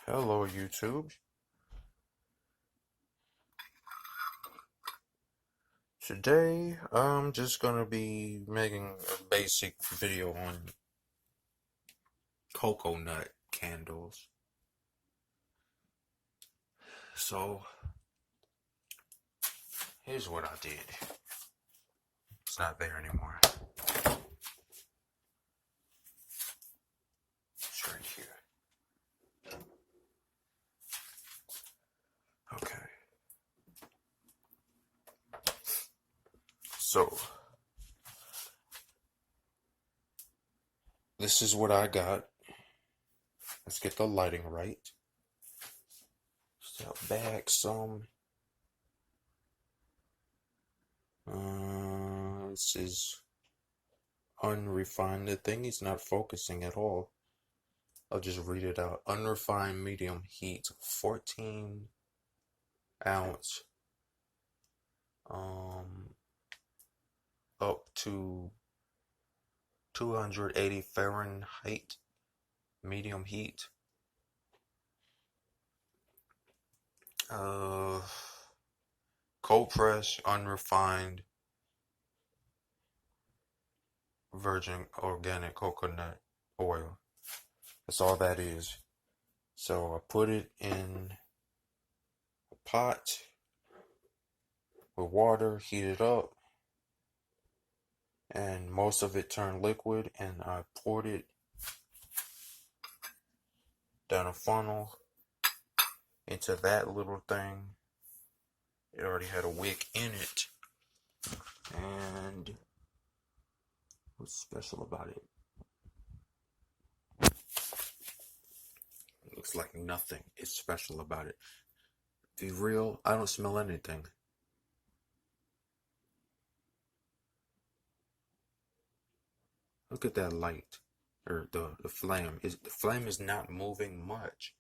Hello, YouTube. Today, I'm just gonna be making a basic video on coconut candles. So, here's what I did. It's not there anymore. It's right here. Okay. So, this is what I got. Let's get the lighting right. Step back some. This is unrefined. The thing is not focusing at all. I'll just read it out. Unrefined medium heat, 14 ounce, up to 280 Fahrenheit, medium heat. Cold press, unrefined, virgin organic coconut oil. That's all that is. So I put it in a pot with water, heat it up, and most of it turned liquid, and I poured it down a funnel into that little thing. It already had a wick in it. And what's special about it? It looks like nothing is special about it. To be real, I don't smell anything. Look at that light, or the flame. The flame is not moving much.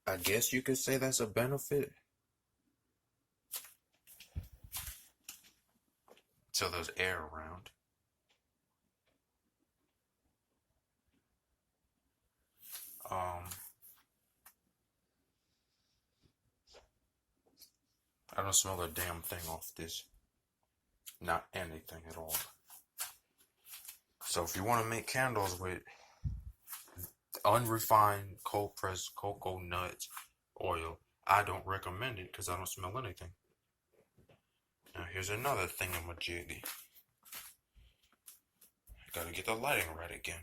I guess you could say that's a benefit. So there's air around. I don't smell a damn thing off this. Not anything at all. So if you want to make candles with unrefined cold pressed coconut oil, I don't recommend it because I don't smell anything. Now here's another thingamajiggy. Gotta get the lighting right again.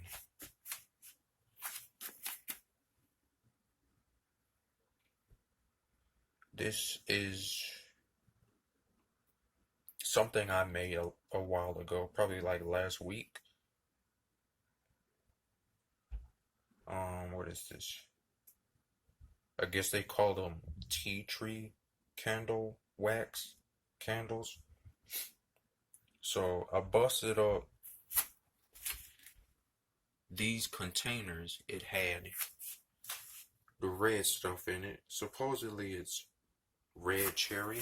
This is something I made a while ago, probably like last week. What is this? I guess they call them tea tree candle wax candles. So I busted up these containers. It had the red stuff in it. Supposedly it's red cherry.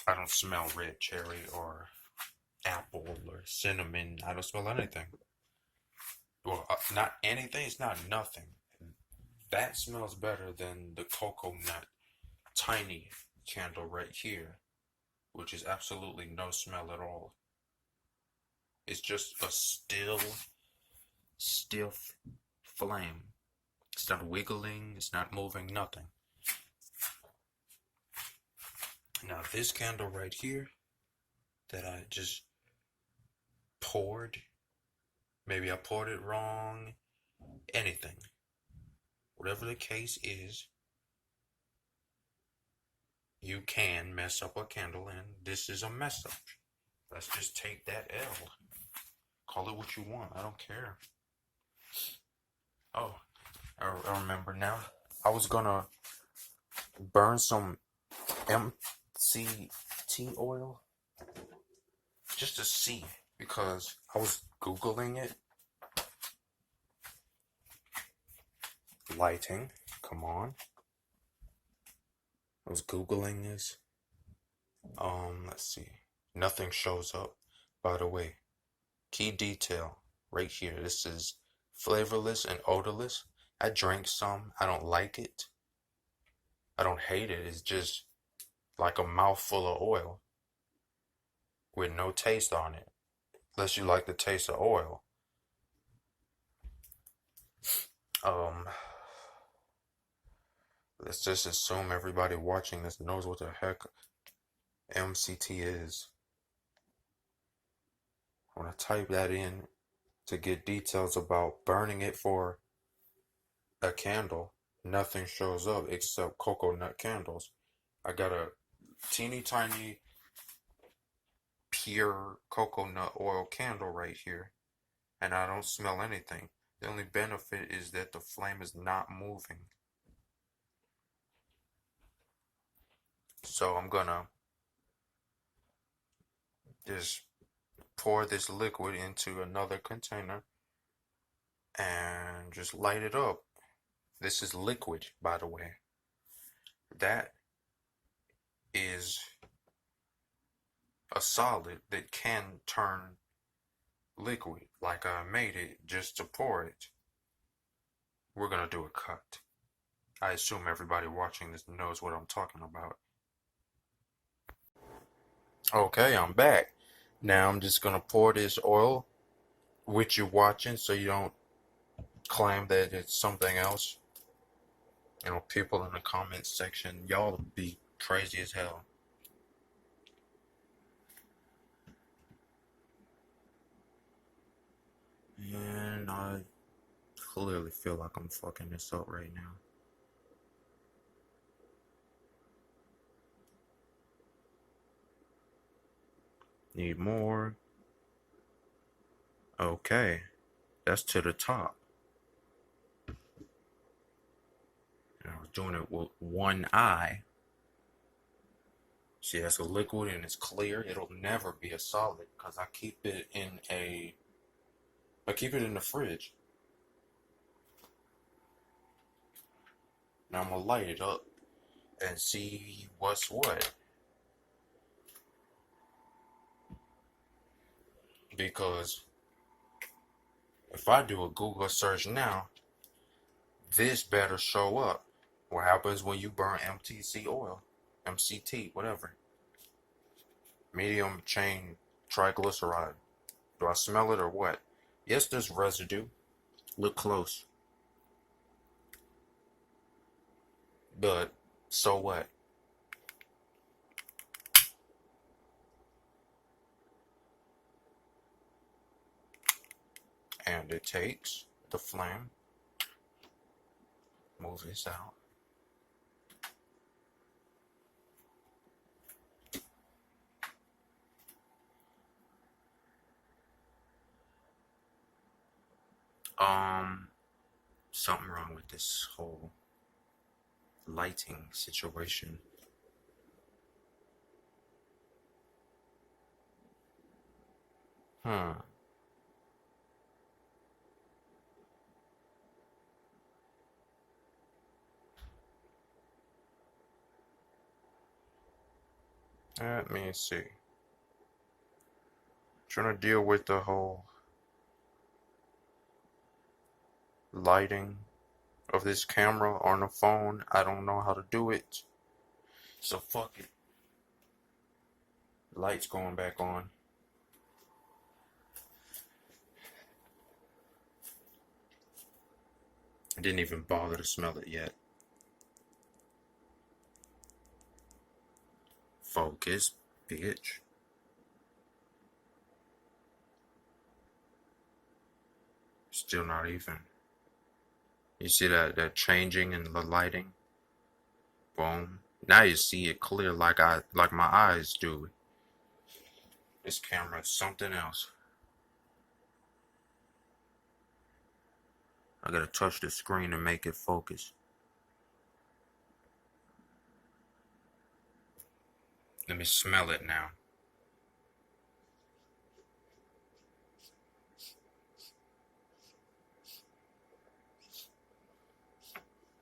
I don't smell red cherry or apple or cinnamon. I don't smell anything. Well, not anything. It's not nothing. That smells better than the coconut tiny candle right here, which is absolutely no smell at all. It's just a stiff flame. It's not wiggling. It's not moving. Nothing. Now this candle right here that I just poured, maybe I poured it wrong, anything. Whatever the case is, you can mess up a candle, and this is a mess up. Let's just take that L. Call it what you want. I don't care. Oh, I remember now. I was gonna burn some MCT oil just to see, because I was Googling it. Lighting, come on. I was Googling this. Let's see. Nothing shows up. By the way, key detail right here. This is flavorless and odorless. I drank some. I don't like it. I don't hate it. It's just like a mouthful of oil with no taste on it. Unless you like the taste of oil. Um, let's just assume everybody watching this knows what the heck MCT is. I'm gonna type that in to get details about burning it for a candle. Nothing shows up except coconut candles. I got a teeny tiny pure coconut oil candle right here, and I don't smell anything. The only benefit is that the flame is not moving. So I'm gonna just pour this liquid into another container and just light it up. This is liquid, by the way. That is a solid that can turn liquid. Like I made it just to pour it. We're gonna do a cut. I assume everybody watching this knows what I'm talking about. Okay, I'm back. Now I'm just gonna pour this oil with you watching so you don't claim that it's something else. You know, people in the comments section, y'all be crazy as hell. And I clearly feel like I'm fucking this up right now. Need more. Okay, that's to the top. And I was doing it with one eye. See, that's a liquid and it's clear. It'll never be a solid because I keep it in the fridge. Now I'm gonna light it up and see what's what. Because if I do a Google search now, this better show up. What happens when you burn MCT oil? MCT, whatever. Medium chain triglyceride. Do I smell it or what? Yes, there's residue. Look close. But so what? And it takes the flame. Move this out. Something wrong with this whole lighting situation. Hmm. Let me see. Trying to deal with the whole lighting of this camera on the phone. I don't know how to do it. So fuck it. Lights going back on. I didn't even bother to smell it yet. Focus, bitch. Still not even. You see that changing in the lighting? Boom. Now you see it clear like my eyes do. This camera is something else. I gotta touch the screen to make it focus. Let me smell it now.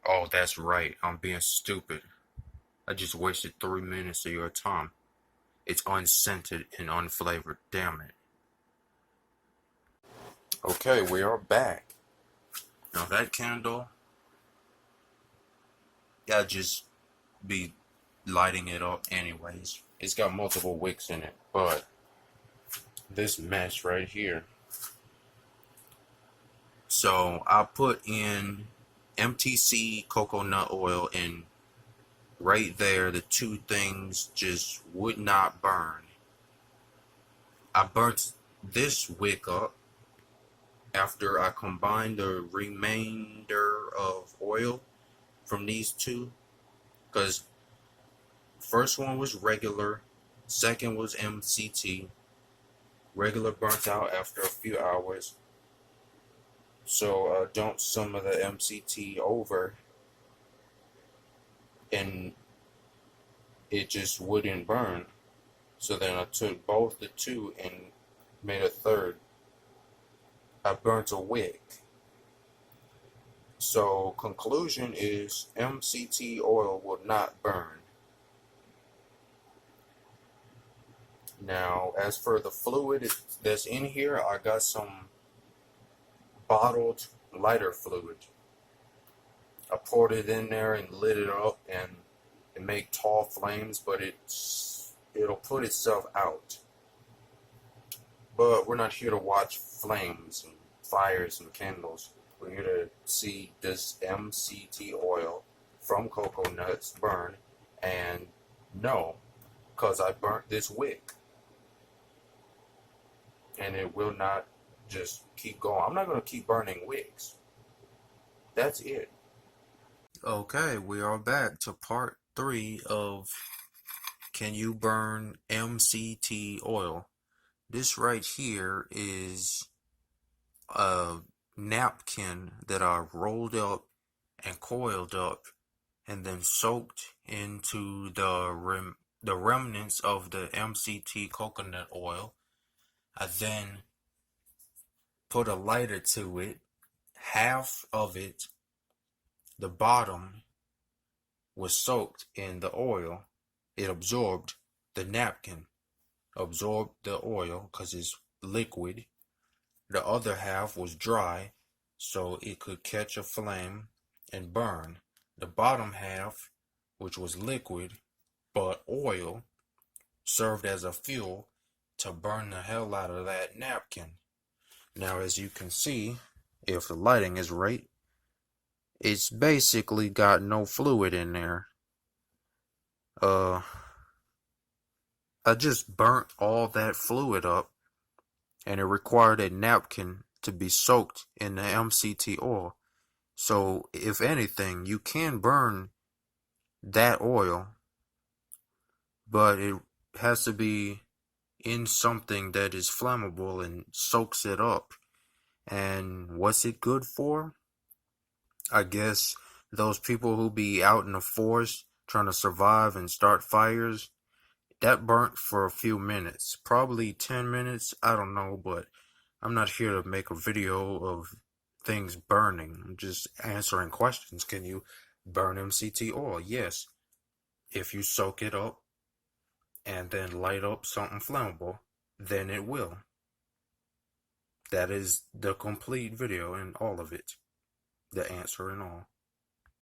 Oh, that's right. I'm being stupid. I just wasted 3 minutes of your time. It's unscented and unflavored. Damn it. Okay, we are back. Now that candle, I just be lighting it up anyways. It's got multiple wicks in it, but this mess right here. So I put in MCT Coconut oil, and right there the two things just would not burn. I burnt this wick up after I combined the remainder of oil from these two, because first one was regular, second was MCT. Regular burnt out after a few hours, so I dumped some of the MCT over, and it just wouldn't burn. So then I took both the two and made a third. I burnt a wick. So conclusion is MCT oil will not burn. Now, as for the fluid that's in here, I got some bottled lighter fluid. I poured it in there and lit it up, and it made tall flames, but it'll put itself out. But we're not here to watch flames and fires and candles. We're here to see this MCT oil from coconuts burn, and no, because I burnt this wick. And it will not just keep going. I'm not going to keep burning wicks. That's it. Okay, we are back to part 3 of Can You Burn MCT Oil? This right here is a napkin that I rolled up and coiled up and then soaked into the remnants of the MCT coconut oil. I then put a lighter to it. Half of it, the bottom, was soaked in the oil. It absorbed, the napkin absorbed the oil because it's liquid. The other half was dry, so it could catch a flame and burn. The bottom half, which was liquid but oil, served as a fuel to burn the hell out of that napkin. Now, as you can see, if the lighting is right, it's basically got no fluid in there. I just burnt all that fluid up, and it required a napkin to be soaked in the MCT oil. So, if anything, you can burn that oil, but it has to be in something that is flammable and soaks it up. And what's it good for? I guess those people who be out in the forest trying to survive and start fires, that burnt for a few minutes, probably 10 minutes, I don't know, but I'm not here to make a video of things burning. I'm just answering questions. Can you burn MCT oil? Yes, if you soak it up and then light up something flammable, then it will. That is the complete video and all of it, the answer and all.